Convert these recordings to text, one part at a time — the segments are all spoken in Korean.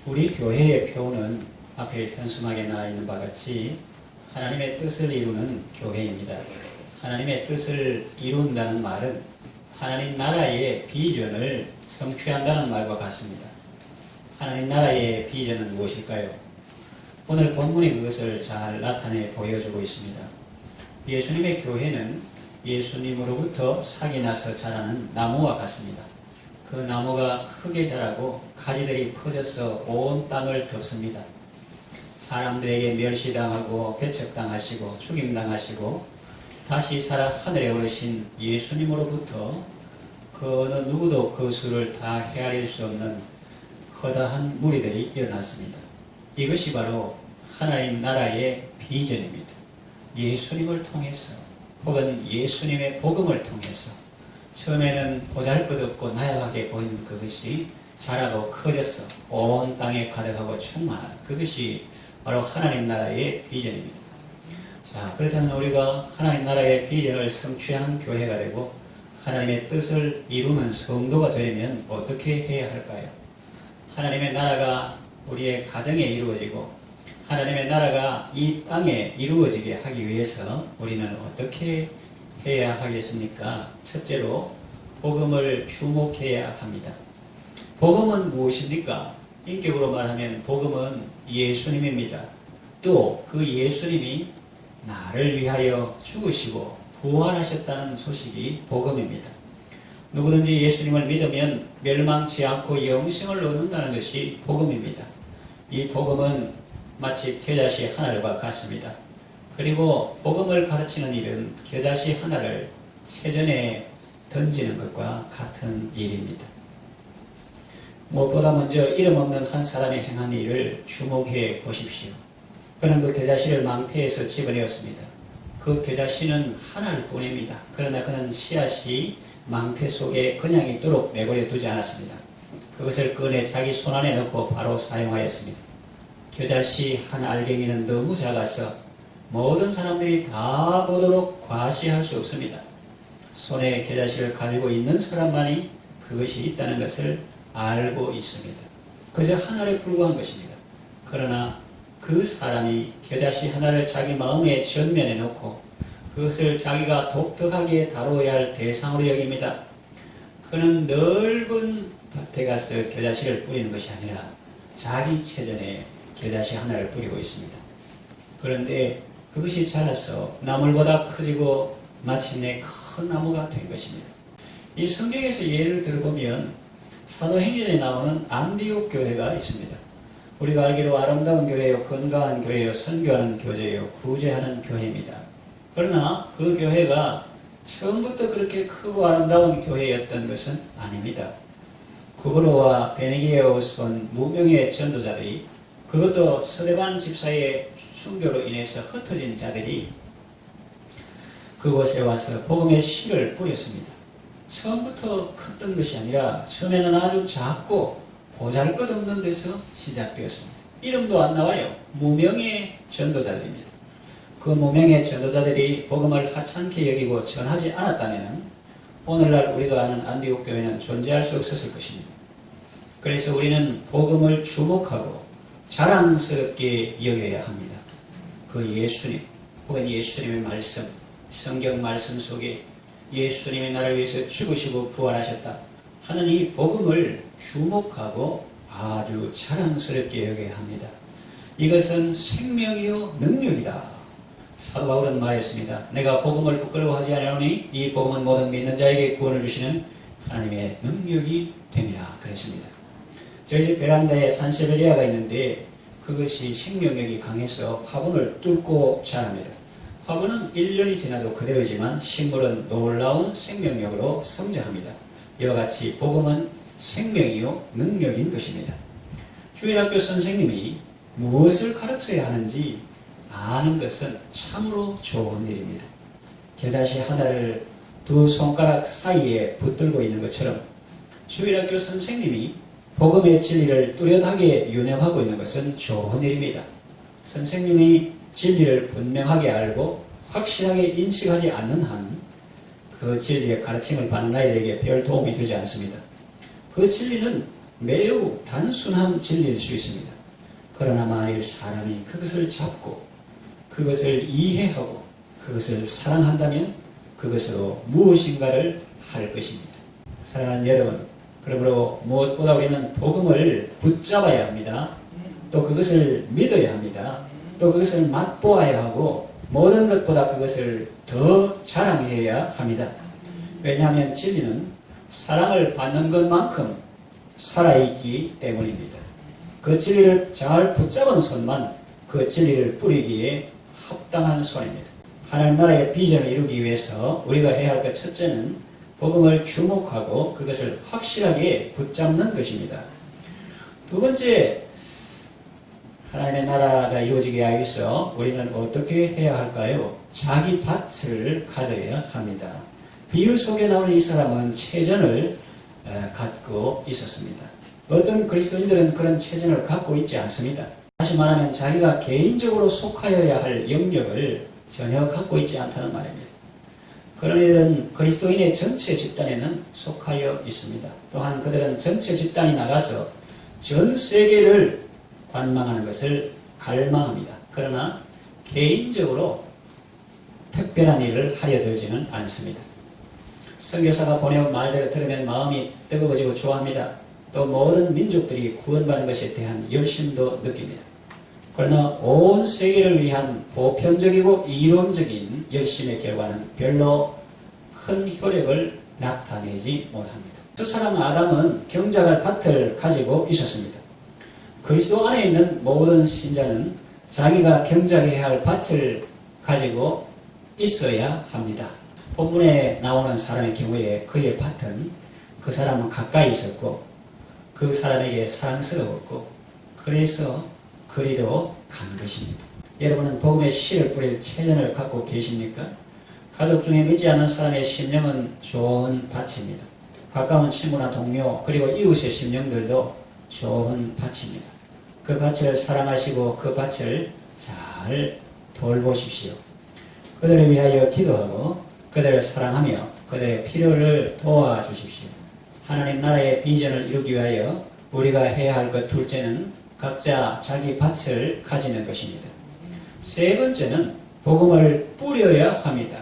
우리 교회의 표는 앞에 현수막에 나와 있는 바와 같이 하나님의 뜻을 이루는 교회입니다. 하나님의 뜻을 이룬다는 말은 하나님 나라의 비전을 성취한다는 말과 같습니다. 하나님 나라의 비전은 무엇일까요? 오늘 본문이 그것을 잘 나타내 보여주고 있습니다. 예수님의 교회는 예수님으로부터 삭이 나서 자라는 나무와 같습니다. 그 나무가 크게 자라고 가지들이 퍼져서 온 땅을 덮습니다. 사람들에게 멸시당하고 배척당하시고 죽임당하시고 다시 살아 하늘에 오르신 예수님으로부터 그 어느 누구도 그 수를 다 헤아릴 수 없는 허다한 무리들이 일어났습니다. 이것이 바로 하나님 나라의 비전입니다. 예수님을 통해서 혹은 예수님의 복음을 통해서 처음에는 보잘것없고 나약하게 보이는 그것이 자라고 커져서 온 땅에 가득하고 충만한 그것이 바로 하나님 나라의 비전입니다. 자, 그렇다면 우리가 하나님 나라의 비전을 성취하는 교회가 되고 하나님의 뜻을 이루는 성도가 되려면 어떻게 해야 할까요? 하나님의 나라가 우리의 가정에 이루어지고 하나님의 나라가 이 땅에 이루어지게 하기 위해서 우리는 어떻게 해야 하겠습니까? 첫째로 복음을 주목해야 합니다. 복음은 무엇입니까? 인격으로 말하면 복음은 예수님입니다. 또 그 예수님이 나를 위하여 죽으시고 부활하셨다는 소식이 복음입니다. 누구든지 예수님을 믿으면 멸망치 않고 영생을 얻는다는 것이 복음입니다. 이 복음은 마치 겨자씨 하나과 같습니다. 그리고 복음을 가르치는 일은 겨자씨 하나를 세전에 던지는 것과 같은 일입니다. 무엇보다 먼저 이름 없는 한 사람이 행한 일을 주목해 보십시오. 그는 그 겨자씨를 망태에서 집어내었습니다. 그 겨자씨는 하나일 뿐입니다. 그러나 그는 씨앗이 망태 속에 그냥 있도록 내버려 두지 않았습니다. 그것을 꺼내 자기 손안에 넣고 바로 사용하였습니다. 겨자씨 한 알갱이는 너무 작아서 모든 사람들이 다 보도록 과시할 수 없습니다. 손에 겨자씨를 가지고 있는 사람만이 그것이 있다는 것을 알고 있습니다. 그저 하나에 불과한 것입니다. 그러나 그 사람이 겨자씨 하나를 자기 마음의 전면에 놓고 그것을 자기가 독특하게 다루어야 할 대상으로 여깁니다. 그는 넓은 밭에 가서 겨자씨를 뿌리는 것이 아니라 자기 체전에 겨자씨 하나를 뿌리고 있습니다. 그런데 그것이 자라서 나물보다 커지고 마침내 큰 나무가 된 것입니다. 이 성경에서 예를 들어보면 사도행전에 나오는 안디옥 교회가 있습니다. 우리가 알기로 아름다운 교회요, 건강한 교회요, 선교하는 교제요, 구제하는 교회입니다. 그러나 그 교회가 처음부터 그렇게 크고 아름다운 교회였던 것은 아닙니다. 구브로와 베네기에에서 온 무명의 전도자들이, 그것도 스데반 집사의 순교로 인해서 흩어진 자들이 그곳에 와서 복음의 씨를 뿌렸습니다. 처음부터 컸던 것이 아니라 처음에는 아주 작고 보잘것없는 데서 시작되었습니다. 이름도 안 나와요. 무명의 전도자들입니다. 그 무명의 전도자들이 복음을 하찮게 여기고 전하지 않았다면 오늘날 우리가 아는 안디옥 교회는 존재할 수 없었을 것입니다. 그래서 우리는 복음을 주목하고 자랑스럽게 여겨야 합니다. 그 예수님 혹은 예수님의 말씀, 성경 말씀 속에 예수님이 나를 위해서 죽으시고 부활하셨다 하는 이 복음을 주목하고 아주 자랑스럽게 여겨야 합니다. 이것은 생명이요 능력이다. 사도 바울은 말했습니다. 내가 복음을 부끄러워하지 않으니 이 복음은 모든 믿는 자에게 구원을 주시는 하나님의 능력이 됨이라 그랬습니다. 저희 집 베란다에 산세베리아가 있는데 그것이 생명력이 강해서 화분을 뚫고 자랍니다. 화분은 1년이 지나도 그대로지만 식물은 놀라운 생명력으로 성장합니다. 이와 같이 복음은 생명이요 능력인 것입니다. 주일학교 선생님이 무엇을 가르쳐야 하는지 아는 것은 참으로 좋은 일입니다. 겨자씨 하나를 두 손가락 사이에 붙들고 있는 것처럼 주일학교 선생님이 복음의 진리를 뚜렷하게 윤영하고 있는 것은 좋은 일입니다. 선생님이 진리를 분명하게 알고 확실하게 인식하지 않는 한 그 진리의 가르침을 받는 아이들에게 별 도움이 되지 않습니다. 그 진리는 매우 단순한 진리일 수 있습니다. 그러나 만일 사람이 그것을 잡고 그것을 이해하고 그것을 사랑한다면 그것으로 무엇인가를 할 것입니다. 사랑하는 여러분, 그러므로 무엇보다 우리는 복음을 붙잡아야 합니다. 또 그것을 믿어야 합니다. 또 그것을 맛보아야 하고 모든 것보다 그것을 더 자랑해야 합니다. 왜냐하면 진리는 사랑을 받는 것만큼 살아있기 때문입니다. 그 진리를 잘 붙잡은 손만 그 진리를 뿌리기에 합당한 손입니다. 하나님 나라의 비전을 이루기 위해서 우리가 해야 할 것 첫째는 복음을 주목하고 그것을 확실하게 붙잡는 것입니다. 두 번째, 하나님의 나라가 이루어지게 하기 위해서 우리는 어떻게 해야 할까요? 자기 밭을 가져야 합니다. 비유 속에 나오는 이 사람은 체전을 갖고 있었습니다. 어떤 그리스도인들은 그런 체전을 갖고 있지 않습니다. 다시 말하면 자기가 개인적으로 속하여야 할 영역을 전혀 갖고 있지 않다는 말입니다. 그런 이들은 그리스도인의 전체 집단에는 속하여 있습니다. 또한 그들은 전체 집단이 나가서 전 세계를 관망하는 것을 갈망합니다. 그러나 개인적으로 특별한 일을 하려 들지는 않습니다. 선교사가 보내온 말들을 들으면 마음이 뜨거워지고 좋아합니다. 또 모든 민족들이 구원받는 것에 대한 열심도 느낍니다. 그러나 온 세계를 위한 보편적이고 이론적인 열심의 결과는 별로 큰 효력을 나타내지 못합니다. 그 사람 아담은 경작할 밭을 가지고 있었습니다. 그리스도 안에 있는 모든 신자는 자기가 경작해야 할 밭을 가지고 있어야 합니다. 본문에 나오는 사람의 경우에 그의 밭은 그 사람은 가까이 있었고 그 사람에게 사랑스러웠고 그래서 그리로 간 것입니다. 여러분은 복음의 씨를 뿌릴 체전을 갖고 계십니까? 가족 중에 믿지 않는 사람의 심령은 좋은 밭입니다. 가까운 친구나 동료 그리고 이웃의 심령들도 좋은 밭입니다. 그 밭을 사랑하시고 그 밭을 잘 돌보십시오. 그들을 위하여 기도하고 그들을 사랑하며 그들의 필요를 도와주십시오. 하나님 나라의 비전을 이루기 위하여 우리가 해야 할 것 둘째는 각자 자기 밭을 가지는 것입니다. 세 번째는 복음을 뿌려야 합니다.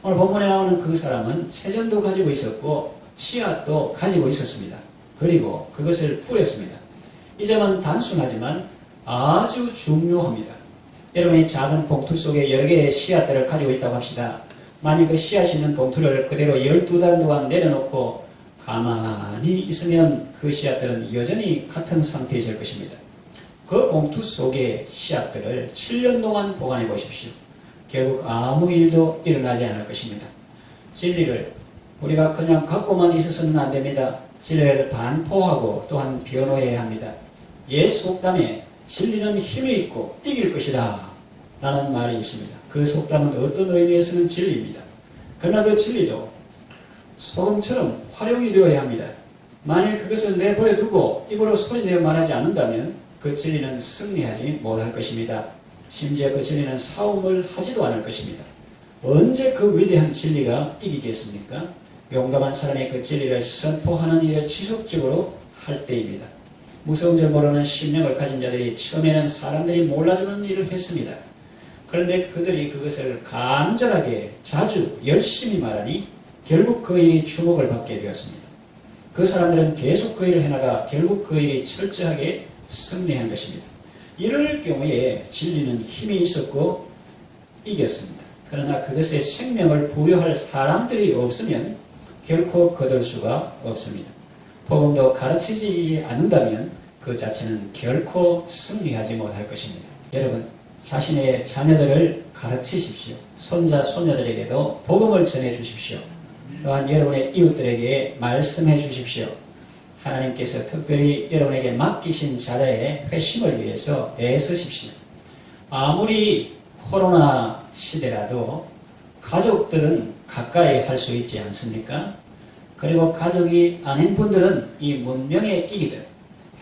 오늘 본문에 나오는 그 사람은 체전도 가지고 있었고 씨앗도 가지고 있었습니다. 그리고 그것을 뿌렸습니다. 이 점은 단순하지만 아주 중요합니다. 여러분이 작은 봉투 속에 여러 개의 씨앗들을 가지고 있다고 합시다. 만약 그 씨앗이 있는 봉투를 그대로 12달 동안 내려놓고 가만히 있으면 그 씨앗들은 여전히 같은 상태에 있을 것입니다. 그 봉투 속의 씨앗들을 7년 동안 보관해 보십시오. 결국 아무 일도 일어나지 않을 것입니다. 진리를 우리가 그냥 갖고만 있어서는 안 됩니다. 진리를 반포하고 또한 변호해야 합니다. 옛 속담에 진리는 힘이 있고 이길 것이다 라는 말이 있습니다. 그 속담은 어떤 의미에서는 진리입니다. 그러나 그 진리도 소금처럼 활용이 되어야 합니다. 만일 그것을 내버려 두고 입으로 소리내어 말하지 않는다면 그 진리는 승리하지 못할 것입니다. 심지어 그 진리는 싸움을 하지도 않을 것입니다. 언제 그 위대한 진리가 이기겠습니까? 용감한 사람이 그 진리를 선포하는 일을 지속적으로 할 때입니다. 무서운 줄 모르는 심령을 가진 자들이 처음에는 사람들이 몰라주는 일을 했습니다. 그런데 그들이 그것을 간절하게 자주 열심히 말하니 결국 그 일이 주목을 받게 되었습니다. 그 사람들은 계속 그 일을 해나가 결국 그 일이 철저하게 승리한 것입니다. 이럴 경우에 진리는 힘이 있었고 이겼습니다. 그러나 그것에 생명을 부여할 사람들이 없으면 결코 거둘 수가 없습니다. 복음도 가르치지 않는다면 그 자체는 결코 승리하지 못할 것입니다. 여러분, 자신의 자녀들을 가르치십시오. 손자, 손녀들에게도 복음을 전해 주십시오. 또한 여러분의 이웃들에게 말씀해 주십시오. 하나님께서 특별히 여러분에게 맡기신 자녀의 회심을 위해서 애쓰십시오. 아무리 코로나 시대라도 가족들은 가까이 할 수 있지 않습니까? 그리고 가족이 아닌 분들은 이 문명의 이기들,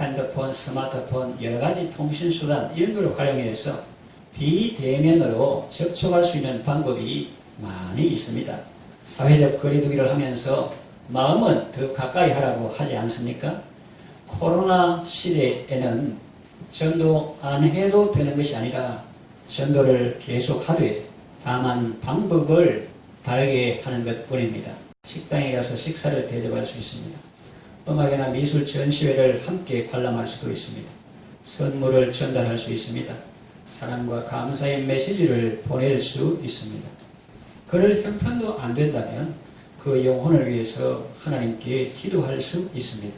핸드폰, 스마트폰, 여러가지 통신수단 이런 걸 활용해서 비대면으로 접촉할 수 있는 방법이 많이 있습니다. 사회적 거리두기를 하면서 마음은 더 가까이 하라고 하지 않습니까? 코로나 시대에는 전도 안 해도 되는 것이 아니라 전도를 계속 하되 다만 방법을 다르게 하는 것 뿐입니다. 식당에 가서 식사를 대접할 수 있습니다. 음악이나 미술 전시회를 함께 관람할 수도 있습니다. 선물을 전달할 수 있습니다. 사랑과 감사의 메시지를 보낼 수 있습니다. 그럴 형편도 안 된다면 그 영혼을 위해서 하나님께 기도할 수 있습니다.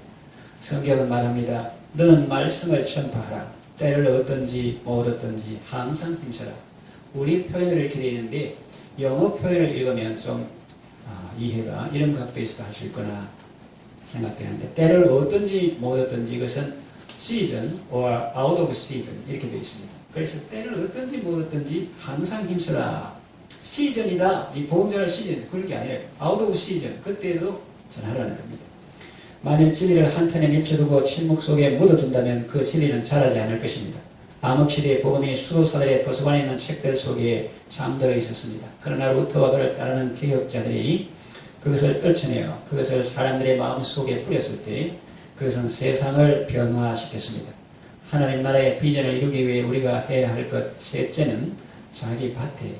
성경은 말합니다. 너는 말씀을 전파하라. 때를 얻든지 못 얻든지 항상 힘써라. 우리 표현을 이렇게 되어 있는데 영어 표현을 읽으면 좀 이해가 이런 각도에서 할 수 있거나 생각되는데, 때를 얻든지 못 얻든지 이것은 season or out of season 이렇게 되어 있습니다. 그래서 때를 얻든지 못 얻든지 항상 힘써라. 시즌이다. 이 복음 전할 시즌. 그런 게 아니라 out of season. 그때도 전하라는 겁니다. 만일 진리를 한편에 밀쳐두고 침묵 속에 묻어둔다면 그 진리는 자라지 않을 것입니다. 암흑시대의 복음이 수도사들의 도서관에 있는 책들 속에 잠들어 있었습니다. 그러나 루터와 그를 따르는 개혁자들이 그것을 떨쳐내어 그것을 사람들의 마음속에 뿌렸을 때 그것은 세상을 변화시켰습니다. 하나님 나라의 비전을 이루기 위해 우리가 해야 할 것 셋째는 자기 밭에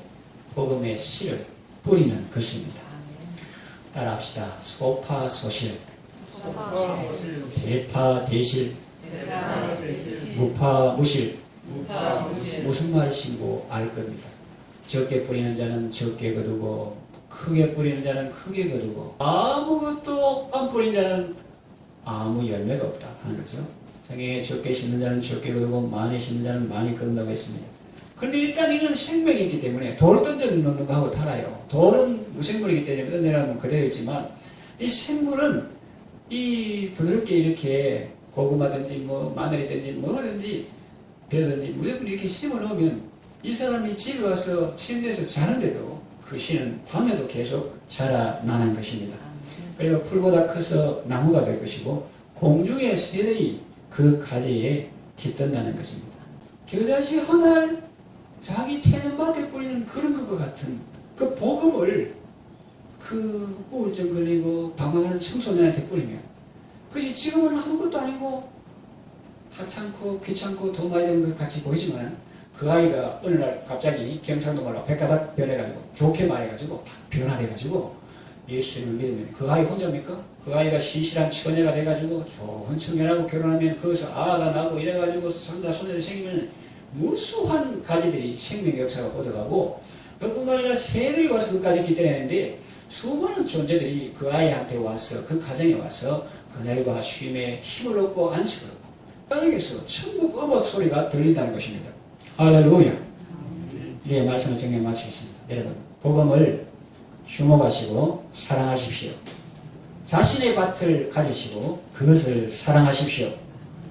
복음의 씨를 뿌리는 것입니다. 따라합시다. 소파소실, 대파대실, 무파무실. 무슨 말이신고 알 겁니다. 적게 뿌리는 자는 적게 거두고 크게 뿌리는 자는 크게 거두고 아무것도 안 뿌린 자는 아무 열매가 없다 하는 거죠. 성경에 적게 심는 자는 적게 거두고 많이 심는 자는 많이 거둔다고 했습니다. 그런데 일단 이건 생명이 있기 때문에 돌을 던져놓는 거하고 달라요. 돌은 무생물이기 때문에 던져놓으면 그대로 있지만 이 생물은 이 부드럽게 이렇게 고구마든지 뭐 마늘이든지 뭐든지 배든지 무조건 이렇게 심어 놓으면 이 사람이 집에 와서 침대에서 자는데도 그 씨는 밤에도 계속 자라나는 것입니다. 그리고 풀보다 커서 나무가 될 것이고 공중의 새들이 그 가지에 깃든다는 것입니다. 겨자씨 하나 자기 채는 밭에 뿌리는 그런 것과 같은 그 복음을 그 우울증 걸리고 방황하는 청소년한테 뿌리면 그것이 지금은 아무것도 아니고 하찮고 귀찮고 돈 많이 드는 것 같이 보이지만 그 아이가 어느 날 갑자기 경상도 말로 백가닥 변해가지고 좋게 말해가지고 탁 변화돼가지고 예수님을 믿으면 그 아이 혼자입니까? 그 아이가 신실한 처녀가 돼가지고 좋은 청년하고 결혼하면 거기서 아가 나고 이래가지고 손자 손녀들이 생기면 무수한 가지들이 생명의 역사가 얻어가고 그뿐만 아니라 새들이 와서 그까지 기다리는데 수많은 존재들이 그 아이한테 와서 그 가정에 와서 그날과 쉼에 힘을 얻고 안식을 얻고 땅에서 천국 음악 소리가 들린다는 것입니다. 할렐루야. 이제 말씀을 정리해 마치겠습니다. 여러분, 복음을 주목하시고 사랑하십시오. 자신의 밭을 가지시고 그것을 사랑하십시오.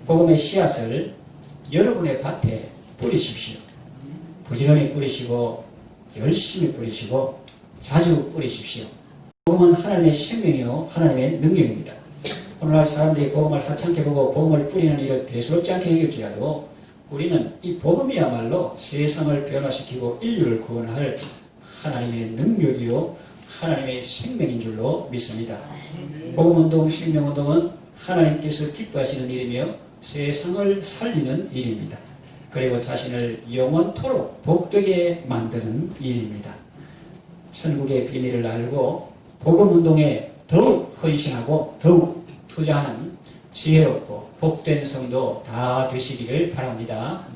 복음의 씨앗을 여러분의 밭에 뿌리십시오. 부지런히 뿌리시고 열심히 뿌리시고 자주 뿌리십시오. 복음은 하나님의 생명이요 하나님의 능력입니다. 오늘날 사람들이 복음을 하찮게 보고 복음을 뿌리는 일을 대수롭지 않게 여길지라도 우리는 이 복음이야말로 세상을 변화시키고 인류를 구원할 하나님의 능력이요 하나님의 생명인 줄로 믿습니다. 복음운동, 생명운동은 하나님께서 기뻐하시는 일이며 세상을 살리는 일입니다. 그리고 자신을 영원토록 복되게 만드는 일입니다. 천국의 비밀을 알고 복음운동에 더욱 헌신하고 더욱 투자하는 지혜롭고 복된 성도 다 되시기를 바랍니다.